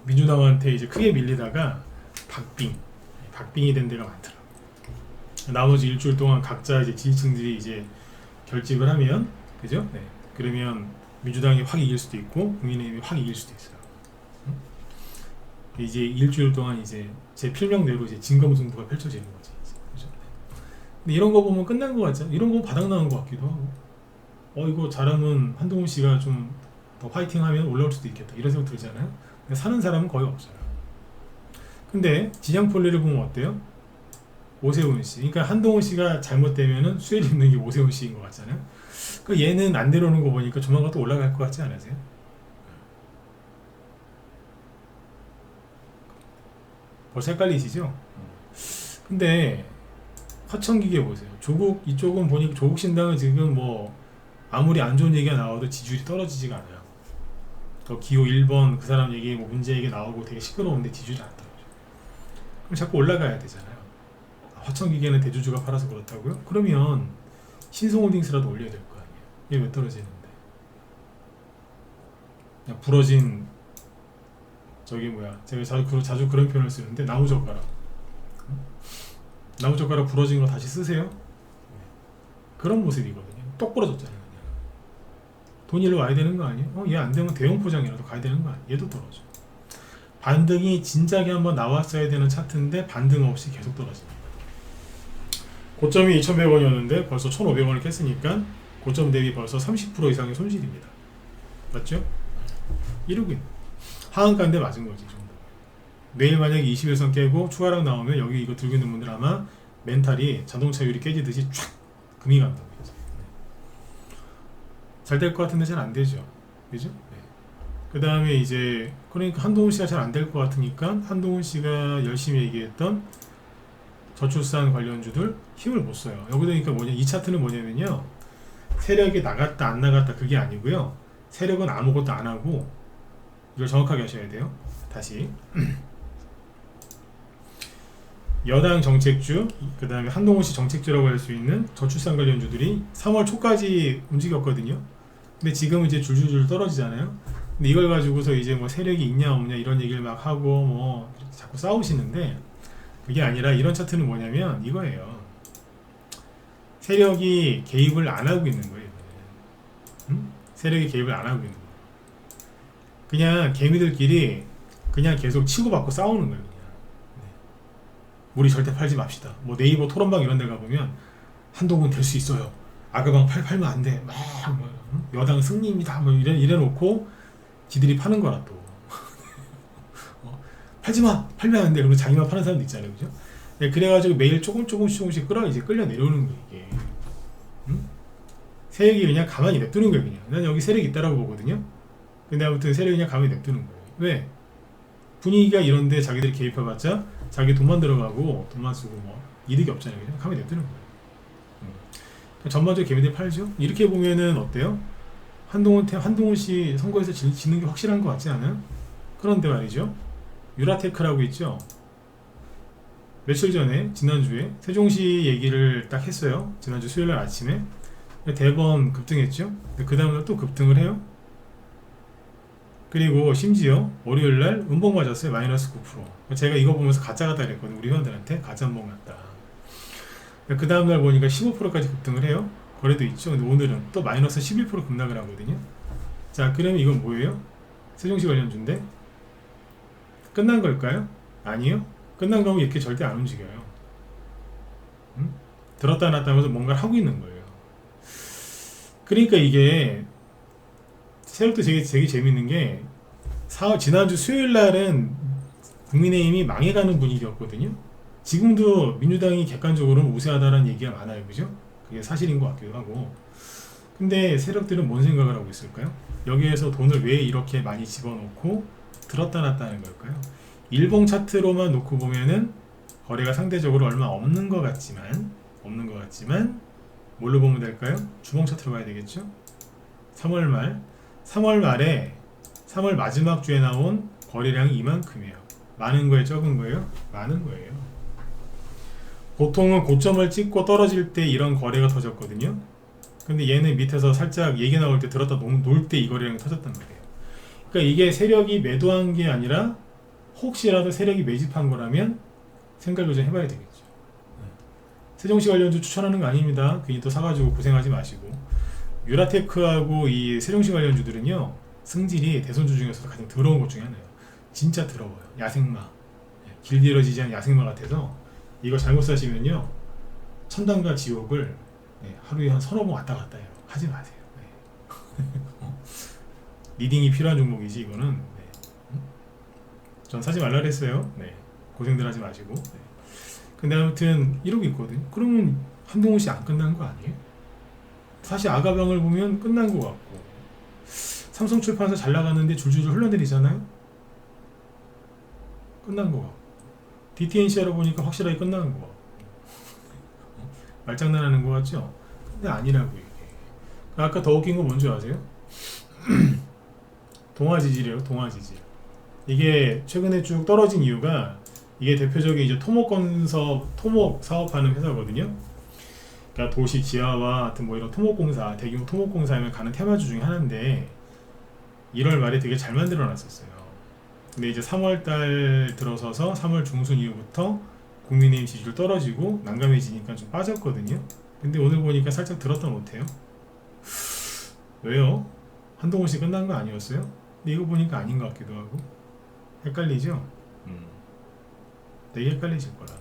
민주당한테 이제 크게 밀리다가 박빙이 된 데가 많더라고요. 나머지 일주일 동안 각자 이제 지지층들이 이제 결집을 하면 그죠? 네. 그러면 민주당이 확 이길 수도 있고 국민의힘이 확 이길 수도 있어요. 이제 일주일 동안 이제 제 필명대로 이제 진검승부가 펼쳐지는 거지. 그죠? 근데 이런 거 보면 끝난 거 같죠? 이런 거 바닥 나온 거 같기도 하고. 이거 잘하면 한동훈 씨가 좀 더 파이팅하면 올라올 수도 있겠다. 이런 생각 들잖아요. 근데 사는 사람은 거의 없어요. 근데 지장폴리를 보면 어때요? 오세훈 씨. 그러니까 한동훈 씨가 잘못되면은 수혜를 입는 게 오세훈 씨인 것 같잖아요. 그 얘는 안 내려오는 거 보니까 조만간 또 올라갈 것 같지 않으세요? 벌써 헷갈리시죠? 근데 화천기계 보세요. 조국 이쪽은 보니까 조국 신당은 지금 뭐 아무리 안 좋은 얘기가 나와도 지지율이 떨어지지가 않아요. 더 기호 1번 그 사람 얘기 뭐 문제 얘기 나오고 되게 시끄러운데 지지율이 안 떨어져. 그럼 자꾸 올라가야 되잖아요. 화천기계는 대주주가 팔아서 그렇다고요? 그러면 신성홀딩스라도 올려야 될 거 아니에요. 얘 왜 떨어지는데? 그냥 부러진 저기 뭐야, 제가 자주 그런 표현을 쓰는데 나무젓가락. 나무젓가락 부러진 거 다시 쓰세요? 그런 모습이거든요. 똑 부러졌잖아요. 그냥. 돈 일로 와야 되는 거 아니에요? 얘 안 되면 대형 포장이라도 가야 되는 거 아니에요? 얘도 떨어져. 반등이 진작에 한번 나왔어야 되는 차트인데 반등 없이 계속 떨어집니다. 고점이 2,100원이었는데 벌써 1,500원을 깼으니까 고점 대비 벌써 30% 이상의 손실입니다. 맞죠? 이러고 있는 하한가인데 맞은 거지. 정도. 내일 만약에 21선 깨고 추가락 나오면 여기 이거 들고 있는 분들 아마 멘탈이 자동차율이 깨지듯이 촥 금이 간다고 해서 잘 될 것 같은데 잘 안 되죠. 그죠? 네. 그 다음에 이제 그러니까 한동훈 씨가 잘 안 될 것 같으니까 한동훈 씨가 열심히 얘기했던 저출산 관련주들 힘을 못 써요. 여기 보니까 뭐냐, 이 차트는 뭐냐면요, 세력이 나갔다 안 나갔다 그게 아니고요, 세력은 아무것도 안 하고, 이걸 정확하게 하셔야 돼요. 다시 여당 정책주, 그 다음에 한동훈 씨 정책주라고 할 수 있는 저출산 관련주들이 3월 초까지 움직였거든요. 근데 지금은 이제 줄줄줄 떨어지잖아요. 근데 이걸 가지고서 이제 뭐 세력이 있냐 없냐 이런 얘기를 막 하고 뭐 자꾸 싸우시는데, 그게 아니라 이런 차트는 뭐냐면 이거예요. 세력이 개입을 안 하고 있는 거예요. 세력이 개입을 안 하고 있는 거예요. 그냥 개미들끼리 그냥 계속 치고받고 싸우는 거예요. 그냥. 우리 절대 팔지 맙시다. 뭐 네이버 토론방 이런 데 가보면 한동훈 될 수 있어요. 아가방 팔면 안 돼. 막 뭐, 여당 승리입니다. 뭐 이래놓고 지들이 파는 거라 또. 팔지 마! 팔면 안 돼. 그리고 자기만 파는 사람도 있잖아요. 그죠? 네, 그래가지고 매일 조금씩 끌려 내려오는 거예요. 이게. 세력이 그냥 가만히 냅두는 거예요. 그냥. 난 여기 세력이 있다라고 보거든요. 근데 아무튼 세력이 그냥 가만히 냅두는 거예요. 왜? 분위기가 이런데 자기들이 개입해봤자 자기 돈만 들어가고 돈만 쓰고 뭐 이득이 없잖아요. 그냥 가만히 냅두는 거예요. 전반적으로 개미들 팔죠? 이렇게 보면은 어때요? 한동훈 씨 선거에서 지는 게 확실한 것 같지 않아요? 그런데 말이죠. 유라테크라고 있죠? 며칠 전에, 지난주에 세종시 얘기를 딱 했어요. 지난주 수요일날 아침에. 대번 급등했죠? 그 다음날 또 급등을 해요. 그리고 심지어 월요일날 음봉 맞았어요. 마이너스 9%. 제가 이거 보면서 가짜 같다 그랬거든요. 우리 회원들한테 가짜 음봉 같다. 그 다음날 보니까 15%까지 급등을 해요. 거래도 있죠. 근데 오늘은 또 마이너스 11% 급락을 하거든요. 자, 그러면 이건 뭐예요? 세종시 관련주인데 끝난 걸까요? 아니요. 끝난 거면 이렇게 절대 안 움직여요. 들었다 놨다 하면서 뭔가를 하고 있는 거예요. 그러니까 이게 세력도 되게 재밌는 게 지난주 수요일 날은 국민의힘이 망해가는 분위기였거든요. 지금도 민주당이 객관적으로는 우세하다는 얘기가 많아요. 그죠? 그게 사실인 것 같기도 하고. 근데 세력들은 뭔 생각을 하고 있을까요? 여기에서 돈을 왜 이렇게 많이 집어넣고 들었다 놨다 하는 걸까요? 일봉 차트로만 놓고 보면은 거래가 상대적으로 얼마 없는 것 같지만 뭘로 보면 될까요? 주봉 차트로 봐야 되겠죠? 3월 말에 3월 마지막 주에 나온 거래량이 이만큼이에요. 많은 거예요? 적은 거예요? 많은 거예요. 보통은 고점을 찍고 떨어질 때 이런 거래가 터졌거든요. 근데 얘는 밑에서 살짝 얘기 나올 때 들었다 놓을 때 이 거래량이 터졌단 말이에요. 그러니까 이게 세력이 매도한 게 아니라 혹시라도 세력이 매집한 거라면 생각을 좀 해봐야 되겠죠. 세종시 관련주 추천하는 거 아닙니다. 괜히 또 사가지고 고생하지 마시고. 유라테크하고 이 세종시 관련주들은요, 승질이 대선주 중에서도 가장 더러운 것 중에 하나예요. 진짜 더러워요. 야생마. 길들여지지 않은 야생마 같아서 이거 잘못 사시면요, 천당과 지옥을 하루에 한 서너 번 왔다 갔다 해요. 하지 마세요. 리딩이 필요한 종목이지 이거는. 전 사지 말라 그랬어요. 고생들 하지 마시고. 근데 아무튼 이러고 있거든요. 그러면 한동훈 씨 안 끝난 거 아니에요? 사실 아가방을 보면 끝난 거 같고, 삼성출판사 잘 나가는데 줄줄줄 흘러내리잖아요. 끝난 거 같고, DTNC로 보니까 확실하게 끝나는 거 같고, 말장난하는 거 같죠? 근데 아니라고 이게. 아까 더 웃긴 거 뭔지 아세요? 동화 지지래요. 동화 지지. 이게 최근에 쭉 떨어진 이유가 이게 대표적인 이제 토목 사업하는 회사거든요. 그러니까 도시 지하와 같은 뭐 이런 토목공사, 대규모 토목공사에 가는 테마주 중에 하나인데 1월 말에 되게 잘 만들어 놨었어요. 근데 이제 3월달 들어서서 3월 중순 이후부터 국민의힘 지지율 떨어지고 난감해지니까 좀 빠졌거든요. 근데 오늘 보니까 살짝 들었다 못해요. 왜요? 한동훈 씨 끝난 거 아니었어요? 근데 이거 보니까 아닌 것 같기도 하고. 헷갈리죠? 되게 헷갈리실 거라.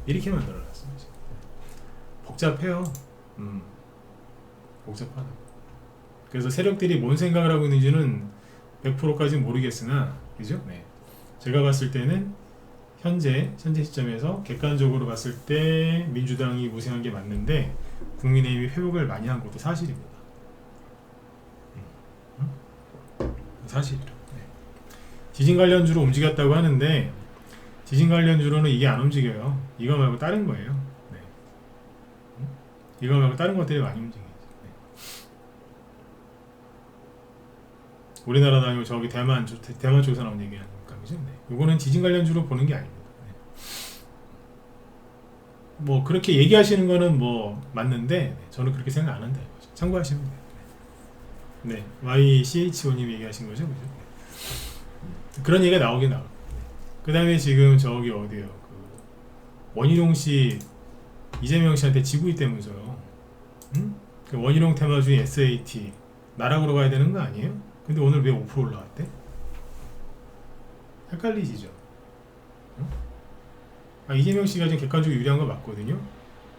이렇게 만들어놨어요. 복잡해요. 복잡하다. 그래서 세력들이 뭔 생각을 하고 있는지는 100%까지는 모르겠으나, 그죠? 네. 제가 봤을 때는 현재 시점에서 객관적으로 봤을 때 민주당이 우세한 게 맞는데 국민의힘이 회복을 많이 한 것도 사실입니다. 사실이라. 네. 지진 관련주로 움직였다고 하는데 지진 관련주로는 이게 안 움직여요. 이거 말고 다른 거예요. 네. 이거 말고 다른 것들이 많이 움직여요. 네. 우리나라도 아니고 저기 대만 쪽에서 나온 얘기 아닙니까? 그죠? 네. 이거는 지진 관련주로 보는 게 아닙니다. 네. 뭐 그렇게 얘기하시는 거는 뭐 맞는데 네. 저는 그렇게 생각 안 한다 이거죠. 참고하시면 돼요. 네, YCHO님 얘기하신 거죠, 그죠? 네. 그런 얘기가 나오긴 나와요. 그 다음에 지금 저기 어디에요? 그 원희룡 씨, 이재명 씨한테 지고 있다면서요. 응? 그 원희룡 테마주의 SAT 나락으로 가야 되는 거 아니에요? 근데 오늘 왜 5% 올라왔대? 헷갈리시죠? 응? 아, 이재명 씨가 지금 객관적으로 유리한 거 맞거든요.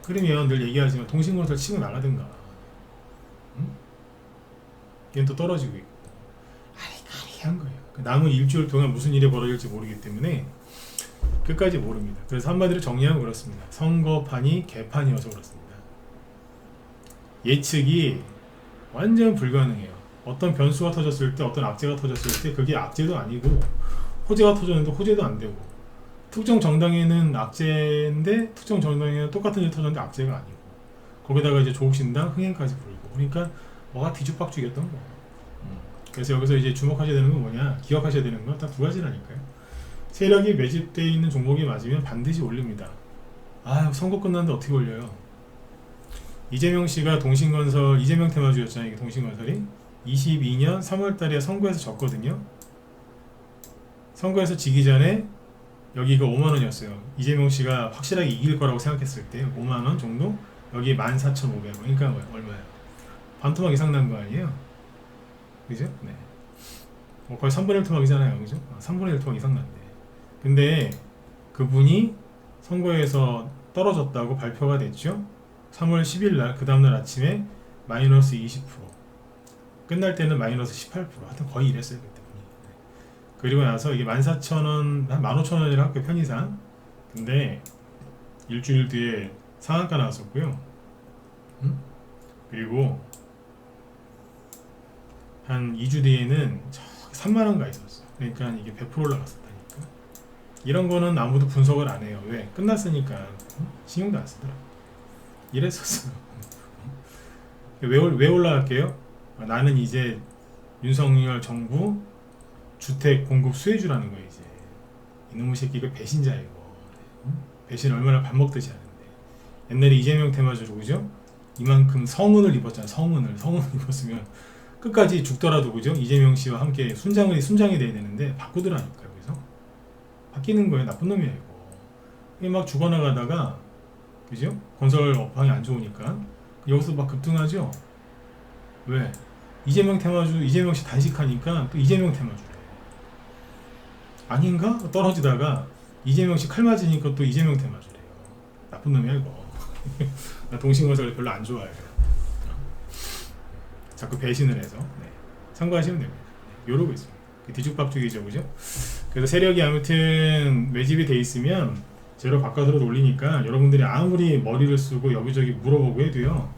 그러면 늘 얘기하지만 동신건설 치고 나가든가. 응? 얘는 또 떨어지고 있고 아리까리한 거예요. 남은 일주일 동안 무슨 일이 벌어질지 모르기 때문에 끝까지 모릅니다. 그래서 한마디로 정리하면 그렇습니다. 선거판이 개판이어서 그렇습니다. 예측이 완전 불가능해요. 어떤 변수가 터졌을 때, 어떤 악재가 터졌을 때 그게 악재도 아니고 호재가 터졌는데 호재도 안 되고, 특정 정당에는 악재인데 특정 정당에는 똑같은 일이 터졌는데 악재가 아니고, 거기다가 이제 조국신당 흥행까지 불고, 그러니까 뭐가 뒤죽박죽이었던 거예요. 그래서 여기서 이제 주목하셔야 되는 건 뭐냐, 기억하셔야 되는 건 딱 두 가지라니까요. 세력이 매집되어 있는 종목이 맞으면 반드시 올립니다. 아, 선거 끝났는데 어떻게 올려요? 이재명 씨가 동신건설, 이재명 테마주였잖아요. 이게 동신건설이 22년 3월달에 선거에서 졌거든요. 선거에서 지기 전에 여기가 5만원이었어요. 이재명 씨가 확실하게 이길 거라고 생각했을 때 5만원 정도, 여기 14,500원. 그러니까 얼마예요? 반토막 이상 난 거 아니에요? 그죠? 네. 거의 3분의 1 토막이잖아요. 그죠? 3분의 1 토막 이상 난대. 근데 그분이 선거에서 떨어졌다고 발표가 됐죠? 3월 10일 날, 그 다음날 아침에 마이너스 20%. 끝날 때는 마이너스 18%. 하여튼 거의 이랬어요. 그때 분이. 네. 그리고 나서 이게 14,000원, 한 15,000원이라 할게요. 편의상. 근데 일주일 뒤에 상한가 나왔었고요. 그리고 한 2주 뒤에는 3만원 가 있었어. 그러니까 이게 100% 올라갔었다니까. 이런 거는 아무도 분석을 안 해요. 왜? 끝났으니까 신경도 안 쓰더라. 이랬었어요. 왜 올라갈게요? 나는 이제 윤석열 정부 주택 공급 수혜주라는 거예요. 이제 이놈의 새끼가 배신자예요. 배신 얼마나 밥 먹듯이 하는데. 옛날에 이재명 테마주로, 그죠? 이만큼 성운을 입었잖아. 성운을 입었으면 끝까지 죽더라도, 그죠? 이재명 씨와 함께 순장이 돼야 되는데 바꾸더라니까요. 그래서 바뀌는 거예요. 나쁜 놈이야 이거. 이게 막 죽어나가다가, 그죠? 건설 업황이 안 좋으니까 여기서 막 급등하죠. 왜? 이재명 테마주, 이재명 씨 단식하니까 또 이재명 테마주래. 아닌가? 떨어지다가 이재명 씨 칼 맞으니까 또 이재명 테마주래요. 나쁜 놈이야 이거. 나 동신건설 별로 안 좋아해요. 자꾸 배신을 해서. 네. 참고하시면 됩니다. 네. 이러고 있습니다. 뒤죽박죽이죠, 그죠? 그래서 세력이 아무튼 매집이 돼 있으면 제로 바깥으로 올리니까 여러분들이 아무리 머리를 쓰고 여기저기 물어보고 해도요,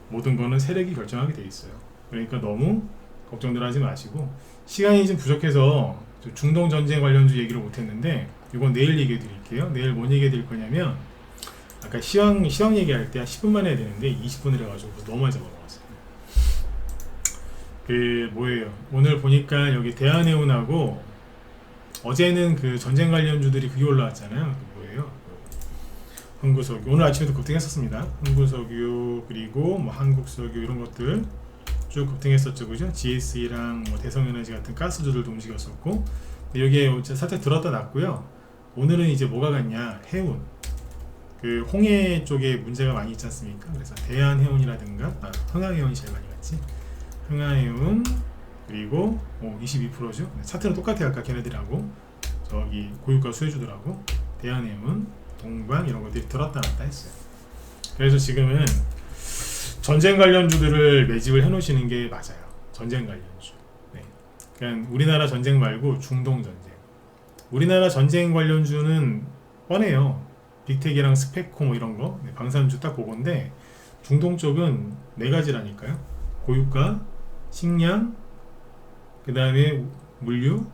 모든 거는 세력이 결정하게 돼 있어요. 그러니까 너무 걱정들 하지 마시고, 시간이 좀 부족해서 중동 전쟁 관련주 얘기를 못했는데 이건 내일 얘기해 드릴게요. 내일 뭔 얘기해 드릴 거냐면, 아까 시황 얘기할 때 10분만 해야 되는데 20분을 해가지고 너무 많이 잡아먹었어요. 그 뭐예요? 오늘 보니까 여기 대한해운하고 어제는 그 전쟁 관련주들이 그게 올라왔잖아요. 그 뭐예요? 한국석유 오늘 아침에도 급등했었습니다. 한국석유 그리고 뭐 한국석유 이런 것들 쭉 급등했었죠, 그죠? GSE랑 뭐 대성에너지 같은 가스주들도 움직였었고, 여기에 살짝 들었다 놨고요. 오늘은 이제 뭐가 같냐? 해운. 그 홍해 쪽에 문제가 많이 있지 않습니까? 그래서 대한해운이라든가 흥하해운이 제일 많이 갔지. 흥하해운 그리고 22%죠. 차트는 똑같아요. 아까 걔네들하고 저기 고유가 수혜주들하고 대한해운, 동방 이런 것들이 들었다 놨다 했어요. 그래서 지금은 전쟁 관련주들을 매집을 해놓으시는 게 맞아요. 전쟁 관련주. 네. 그러니까 우리나라 전쟁 말고 중동 전쟁. 우리나라 전쟁 관련주는 뻔해요. 빅텍이랑 스페코 뭐 이런 거, 네, 방산주 딱 그건데 중동 쪽은 네 가지라니까요. 고유가, 식량, 그 다음에 물류,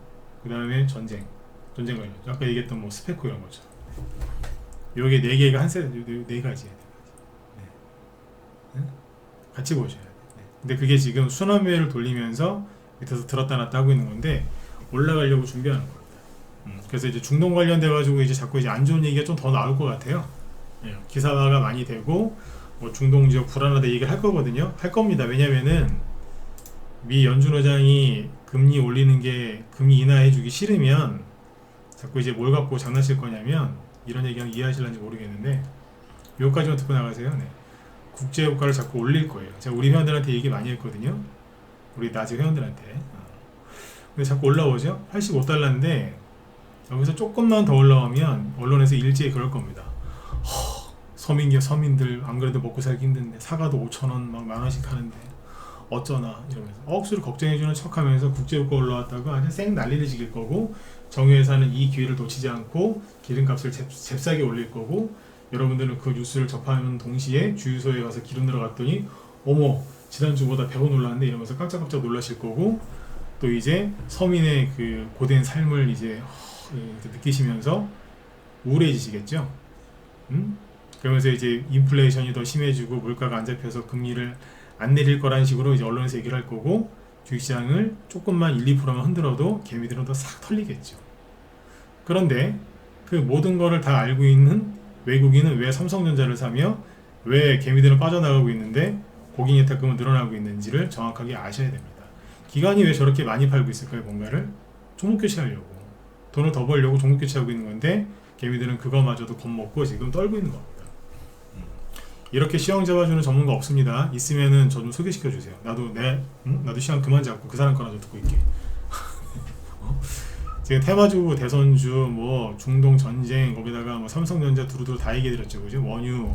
그 다음에 전쟁 관련주. 아까 얘기했던 뭐 스페코 이런 거죠. 요게 네 개가 네 가지예요. 네. 같이 보셔야 돼요. 네. 근데 그게 지금 순환매를 돌리면서 밑에서 들었다 놨다 하고 있는 건데 올라가려고 준비하는 겁니다. 그래서 이제 중동 관련돼 가지고 이제 자꾸 이제 안 좋은 얘기가 좀 더 나올 것 같아요. 네. 기사화가 많이 되고 뭐 중동 지역 불안하다 얘기를 할 거거든요. 할 겁니다. 왜냐면은 미 연준 의장이 금리 올리는 게 금리 인하해 주기 싫으면 자꾸 이제 뭘 갖고 장난칠 거냐면 이런 얘기는 이해하실런지 모르겠는데 여기까지만 듣고 나가세요. 네. 국제유가를 자꾸 올릴 거예요. 제가 우리 회원들한테 얘기 많이 했거든요. 우리 나지 회원들한테. 근데 자꾸 올라오죠. 85달러인데 여기서 조금만 더 올라오면 언론에서 일제히 그럴 겁니다. 서민들 안 그래도 먹고 살기 힘든데 사과도 5,000원 막 만원씩 하는데 어쩌나 이러면서 억수로 걱정해주는 척하면서 국제유가 올라왔다가 아주 쌩 난리를 지길 거고 정유회사는 이 기회를 놓치지 않고 기름값을 잽싸게 올릴 거고 여러분들은 그 뉴스를 접하는 동시에 주유소에 가서 기름 들어갔더니 어머 지난주보다 100원 올랐는데 이러면서 깜짝깜짝 놀라실 거고 또 이제 서민의 그 고된 삶을 이제 느끼시면서 우울해지시겠죠. 그러면서 이제 인플레이션이 더 심해지고 물가가 안 잡혀서 금리를 안 내릴 거라는 식으로 이제 언론에서 얘기를 할 거고 주식시장을 조금만 1, 2%만 흔들어도 개미들은 더 싹 털리겠죠. 그런데 그 모든 거를 다 알고 있는 외국인은 왜 삼성전자를 사며 왜 개미들은 빠져나가고 있는데 고객 예탁금은 늘어나고 있는지를 정확하게 아셔야 됩니다. 기관이 왜 저렇게 많이 팔고 있을까요? 뭔가를 종목 교체하려고 돈을 더 벌려고 종목 교체하고 있는 건데 개미들은 그거마저도 겁먹고 지금 떨고 있는 겁니다. 이렇게 시황 잡아주는 전문가 없습니다. 있으면은 저 좀 소개시켜 주세요. 나도 시황 그만 잡고 그 사람 거나 좀 듣고 있게. 지금 테마주, 대선주, 뭐 중동 전쟁, 거기다가 뭐 삼성전자 두루두루 다 얘기해 드렸죠, 그죠? 원유,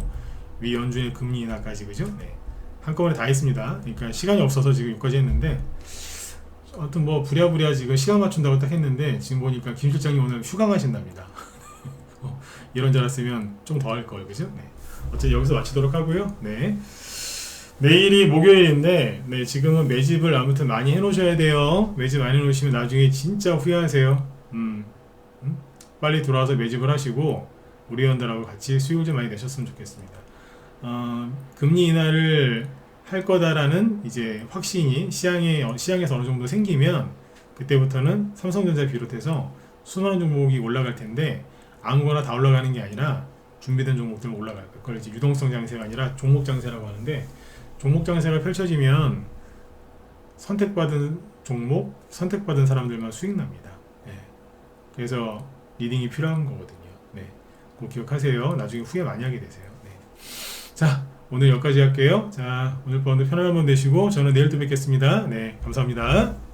미 연준의 금리 인하까지, 그죠? 네. 한꺼번에 다 했습니다. 그러니까 시간이 없어서 지금 여기까지 했는데, 하여튼 뭐 부랴부랴 지금 시간 맞춘다고 딱 했는데 지금 보니까 김 실장님 오늘 휴가 가신답니다. 이런 줄 알았으면 좀 더 할 걸, 그죠? 네. 어쨌든 여기서 마치도록 하고요. 네. 내일이 목요일인데 네, 지금은 매집을 아무튼 많이 해놓으셔야 돼요. 매집 많이 해놓으시면 나중에 진짜 후회하세요. 빨리 들어와서 매집을 하시고 우리 회원들하고 같이 수익을 좀 많이 내셨으면 좋겠습니다. 금리 인하를 할 거다라는 이제 확신이 시장에서 어느 정도 생기면 그때부터는 삼성전자 비롯해서 수많은 종목이 올라갈 텐데 아무거나 다 올라가는 게 아니라 준비된 종목들은 올라갈 거예요. 그걸 이제 유동성 장세가 아니라 종목 장세라고 하는데 종목 장세가 펼쳐지면 선택받은 종목, 선택받은 사람들만 수익 납니다. 네. 그래서 리딩이 필요한 거거든요. 네. 꼭 기억하세요. 나중에 후회 많이 하게 되세요. 네. 자, 오늘 여기까지 할게요. 자, 오늘 밤도 편안한 밤 되시고 저는 내일 또 뵙겠습니다. 네, 감사합니다.